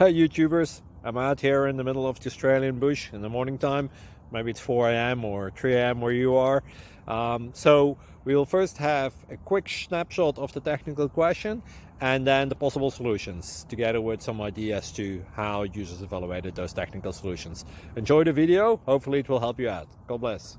Hey YouTubers, I'm out here in the middle of the Australian bush in the morning time. Maybe it's 4 a.m. or 3 a.m. where you are. So we'll first have a quick snapshot of the technical question and then the possible solutions, together with some ideas to how users evaluated those technical solutions. Enjoy the video, hopefully it will help you out. God bless.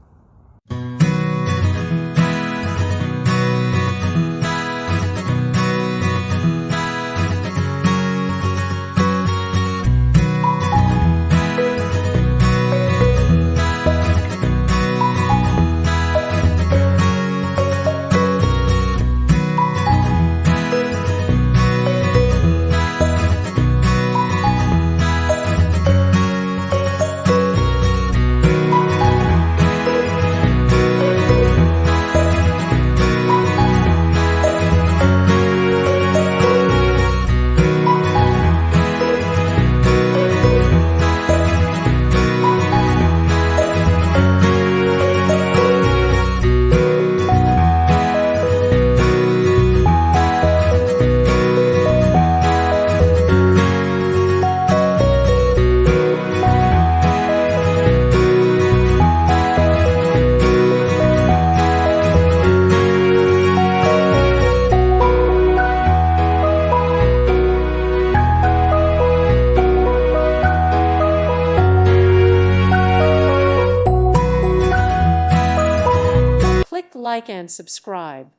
Click like and subscribe.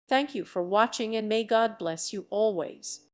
Thank you for watching, and may God bless you always.